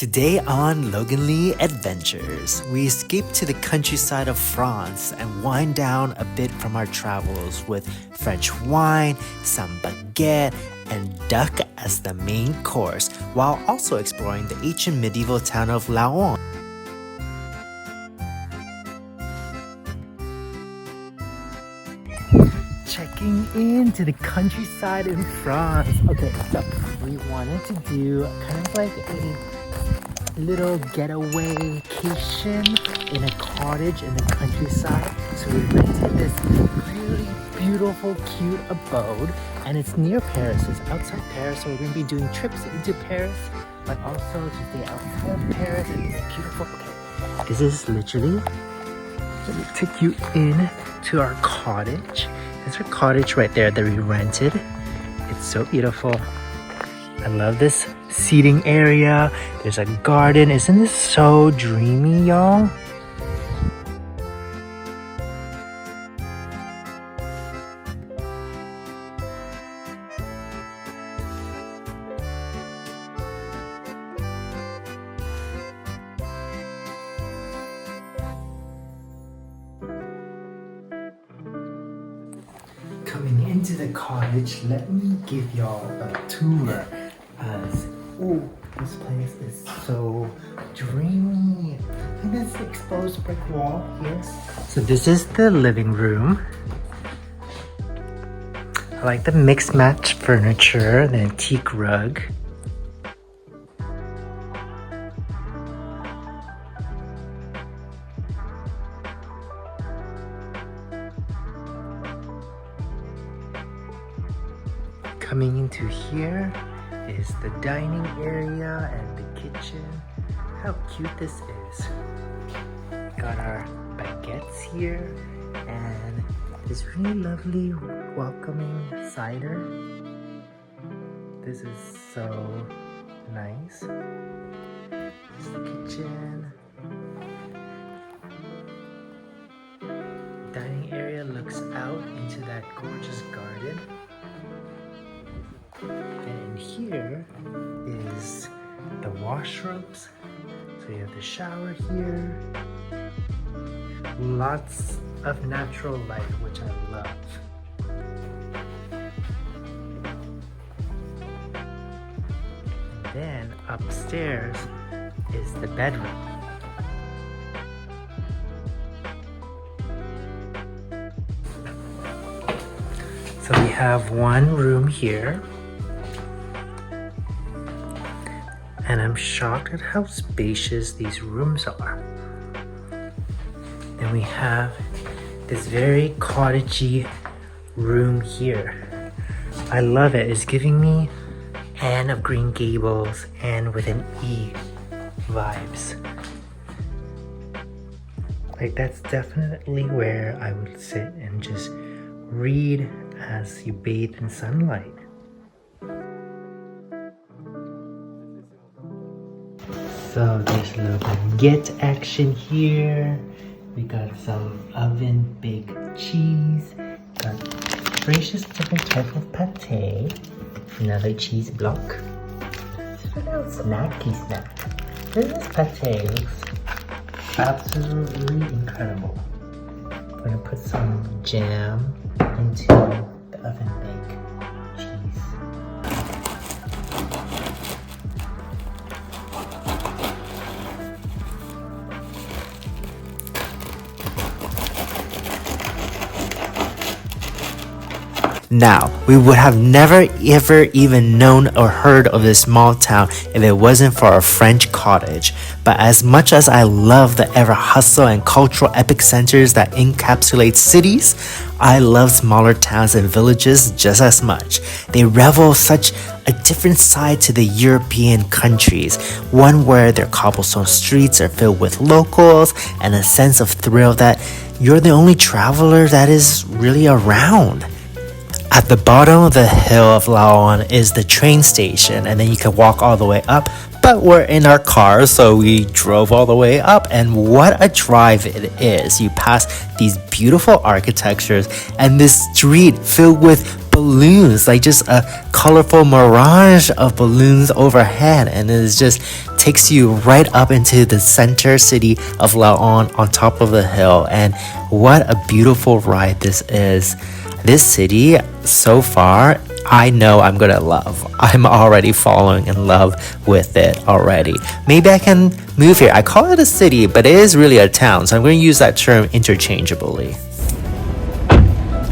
Today on Loganly Adventures, we escape to the countryside of France and wind down a bit from our travels with French wine, some baguette, and duck as the main course, while also exploring the ancient medieval town of Laon. Checking into the countryside in France. Okay, so we wanted to do kind of like a little getaway vacation in a cottage in the countryside. So we rented this really beautiful, cute abode, and it's near Paris. It's outside Paris, so we're going to be doing trips into Paris, but also to stay outside of Paris. And it's beautiful. Okay, this is literally, let me take you in to our cottage. There's our cottage right there that we rented. It's so beautiful. I love this seating area. There's a garden. Isn't this so dreamy, y'all? Coming into the cottage, let me give y'all a tour as this place is so dreamy. Look at this exposed brick wall here. So this is the living room. I like the mixed match furniture, the antique rug. Coming into here is the dining area and the kitchen. How cute this is. Got our baguettes here and this really lovely welcoming cider. This is so nice. This is the kitchen. Dining area looks out into that gorgeous garden. And here is the washrooms. So you have the shower here. Lots of natural light, which I love. And then upstairs is the bedroom. So we have one room here. And I'm shocked at how spacious these rooms are. Then we have this very cottagey room here. I love it. It's giving me Anne of Green Gables and with an E vibes. Like that's definitely where I would sit and just read as you bathe in sunlight. So there's a little baguette action here. We got some oven baked cheese. Got gracious different type of pate. Another cheese block. It's a little snacky snack. This pate looks absolutely incredible. I'm gonna put some jam into the oven baked cheese. Now, we would have never ever even known or heard of this small town if it wasn't for a French cottage. But as much as I love the ever hustle and cultural epic centers that encapsulate cities, I love smaller towns and villages just as much. They revel such a different side to the European countries, one where their cobblestone streets are filled with locals and a sense of thrill that you're the only traveler that is really around. At the bottom of the hill of Laon is the train station, and then you can walk all the way up, but we're in our car, so we drove all the way up, and what a drive it is. You pass these beautiful architectures and this street filled with balloons, like just a colorful mirage of balloons overhead, and it just takes you right up into the center city of Laon on top of the hill. And what a beautiful ride this is. This city, so far, I know I'm gonna love. I'm already falling in love with it already. Maybe I can move here. I call it a city, but it is really a town, so I'm gonna use that term interchangeably.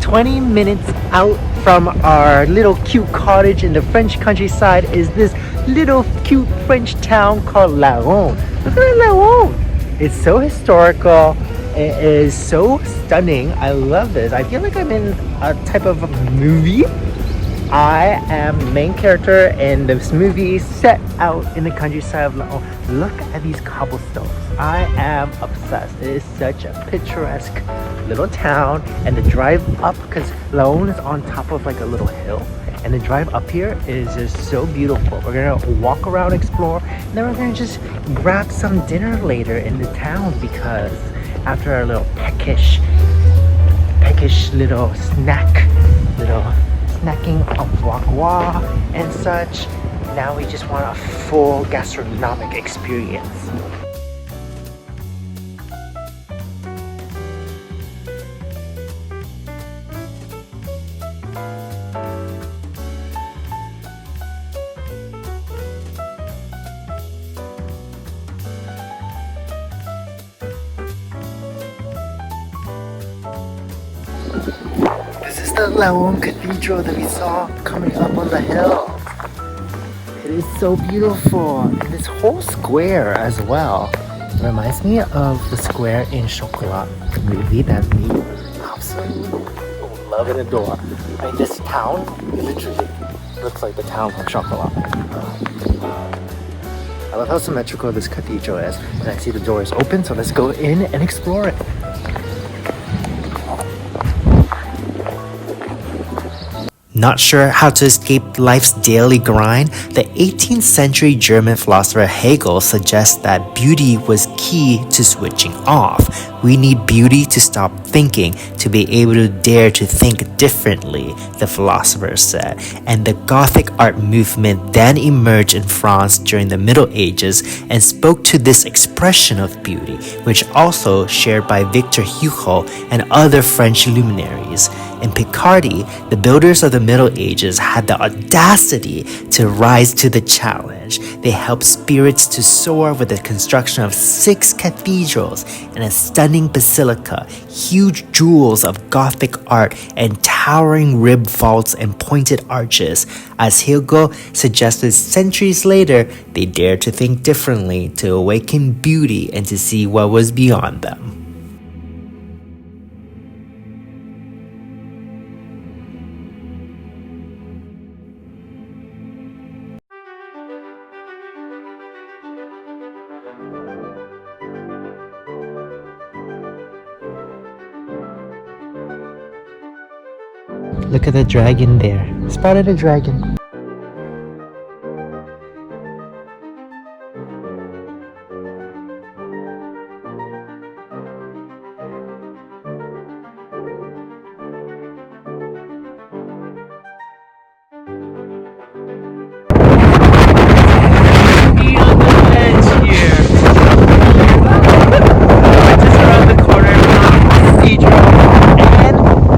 20 minutes out from our little cute cottage in the French countryside is this little cute French town called Laon. Look at Laon! It's so historical. It is so stunning. I love this. I feel like I'm in a type of a movie. I am the main character in this movie set out in the countryside of Laon. Look at these cobblestones. I am obsessed. It is such a picturesque little town, and the drive up, because Laon is on top of like a little hill, and the drive up here is just so beautiful. We're gonna walk around, explore, and then we're gonna just grab some dinner later in the town, because after our little peckish little snacking of foie gras and such, now we just want a full gastronomic experience. This is the Laon Cathedral that we saw coming up on the hill. It is so beautiful. And this whole square as well reminds me of the square in Chocolat, the movie that we absolutely love and adore. I mean, this town literally looks like the town from Chocolat. I love how symmetrical this cathedral is. And I see the doors open, so let's go in and explore it. Not sure how to escape life's daily grind? The 18th century German philosopher Hegel suggests that beauty was key to switching off. We need beauty to stop thinking, to be able to dare to think differently, the philosopher said. And the Gothic art movement then emerged in France during the Middle Ages and spoke to this expression of beauty, which also shared by Victor Hugo and other French luminaries. In Picardy, the builders of the Middle Ages had the audacity to rise to the challenge. They helped spirits to soar with the construction of 6 cathedrals and a stunning basilica, huge jewels of Gothic art, and towering ribbed vaults and pointed arches. As Hugo suggested centuries later, they dared to think differently, to awaken beauty and to see what was beyond them. Look at the dragon there. Spotted a dragon.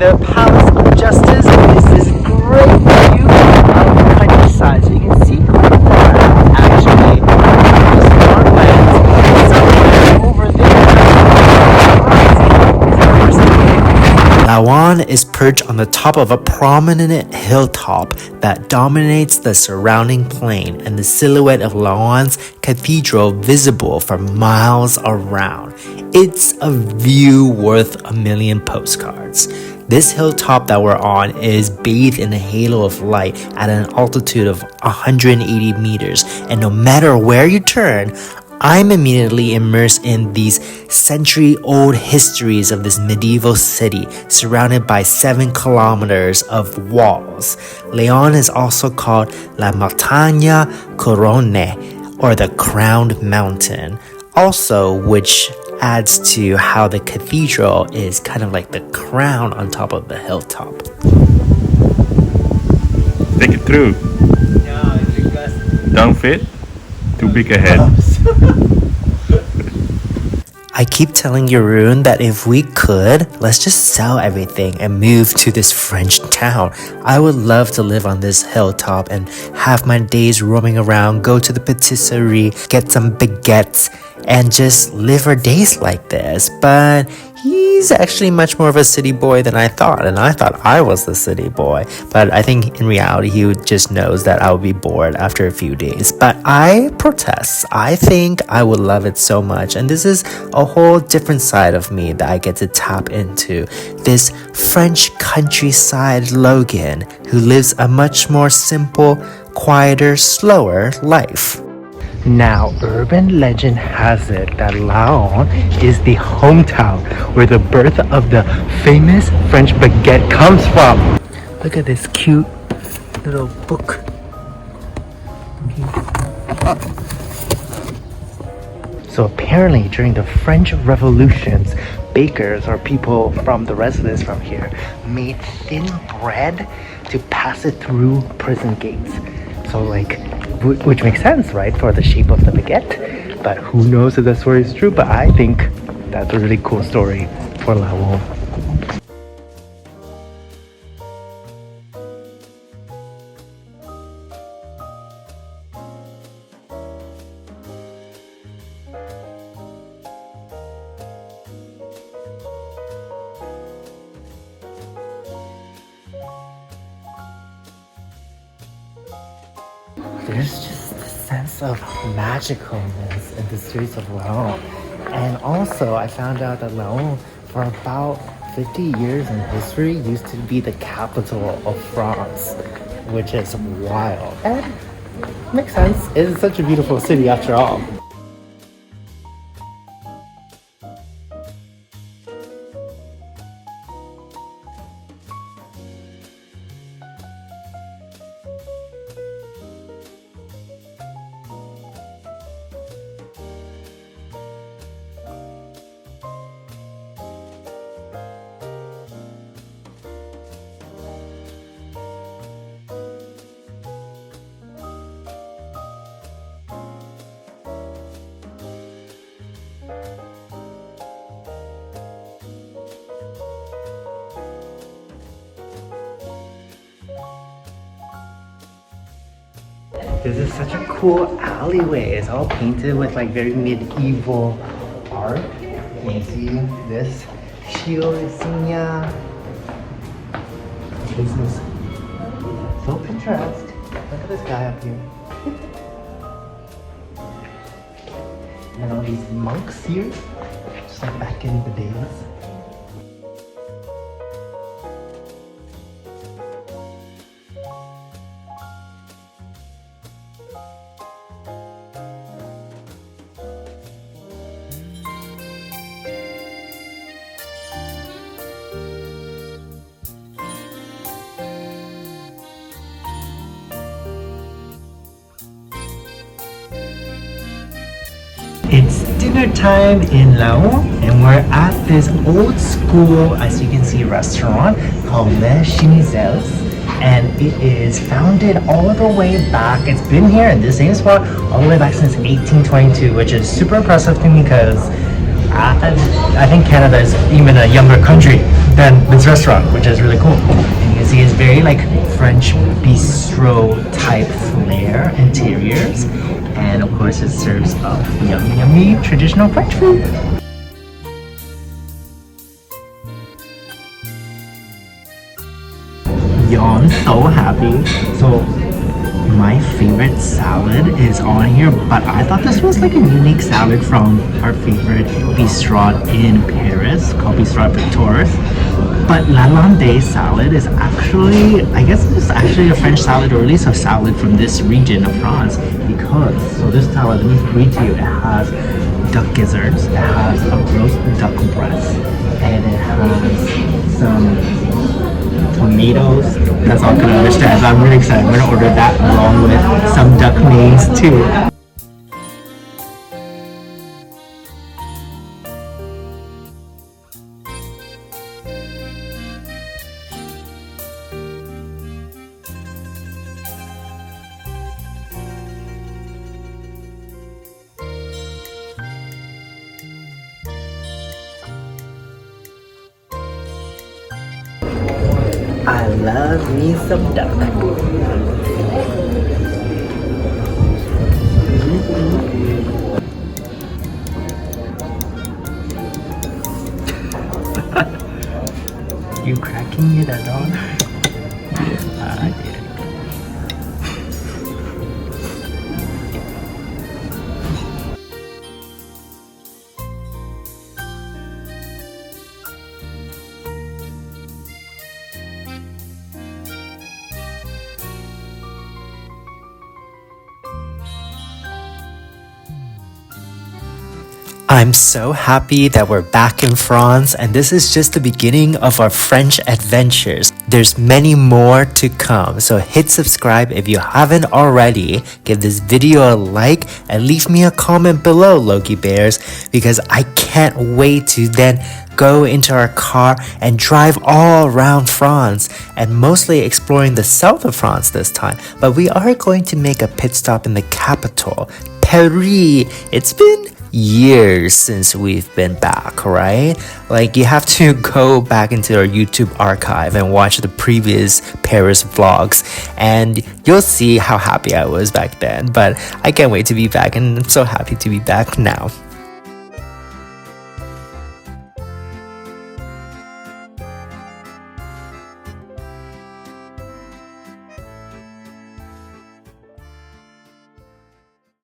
The Palace of Justice is this great view of the countryside. So you can see quite far, actually. This farmland somewhere over there. Laon is perched on the top of a prominent hilltop that dominates the surrounding plain, and the silhouette of Laon's cathedral visible for miles around. It's a view worth a million postcards. This hilltop that we're on is bathed in a halo of light at an altitude of 180 meters, and no matter where you turn, I'm immediately immersed in these century-old histories of this medieval city surrounded by 7 kilometers of walls. Laon is also called La Montagne Couronnée, or the Crowned Mountain, also which adds to how the cathedral is kind of like the crown on top of the hilltop. Take it through. No, it's because Don't fit. Too big a head. I keep telling Jeroen that if we could, let's just sell everything and move to this French town. I would love to live on this hilltop and have my days roaming around, go to the patisserie, get some baguettes, and just live our days like this. But he's actually much more of a city boy than I thought, and I thought I was the city boy. But I think in reality, he just knows that I would be bored after a few days. But I protest. I think I would love it so much, and this is a whole different side of me that I get to tap into. This French countryside Logan who lives a much more simple, quieter, slower life. Now, urban legend has it that Laon is the hometown where the birth of the famous French baguette comes from. Look at this cute little book. So apparently during the French Revolutions, bakers or people from the residents from here made thin bread to pass it through prison gates. So which makes sense, right, for the shape of the baguette. But who knows if that story is true, but I think that's a really cool story for Laon. There's just a sense of magicalness in the streets of Laon. And also, I found out that Laon, for about 50 years in history, used to be the capital of France, which is wild. And makes sense. It's such a beautiful city after all. This is such a cool alleyway. It's all painted with like very medieval art. Can you see this? Shield insignia. This is so Pinterest. Look at this guy up here. And all these monks here. Just like back in the days. It's dinner time in Laon and we're at this old school, as you can see, restaurant called Les Chinizels, and it is founded all the way back. It's been here in this same spot all the way back since 1822, which is super impressive to me because I think Canada is even a younger country than this restaurant, which is really cool. And you can see it's very like French bistro type flair interiors. And of course it serves up yummy traditional French food. Yawn, so happy. So my favorite salad is on here, but I thought this was like a unique salad from our favorite bistro in Paris called Bistro Victor's. But Lalande salad is actually, I guess it's actually a French salad, or at least a salad from this region of France, because, so this salad, let me read to you, it has duck gizzards, it has a roast duck breast, and it has some tomatoes. That's all I can understand. So I'm really excited. I'm gonna order that along with some duck mains too. I love me some duck. You cracking it at all? I did. I'm so happy that we're back in France, and this is just the beginning of our French adventures. There's many more to come, so hit subscribe if you haven't already. Give this video a like and leave me a comment below, Loki Bears, because I can't wait to then go into our car and drive all around France, and mostly exploring the south of France this time. But we are going to make a pit stop in the capital, Paris. It's been years since we've been back, right? Like, you have to go back into our YouTube archive and watch the previous Paris vlogs, and you'll see how happy I was back then. But I can't wait to be back, and I'm so happy to be back now.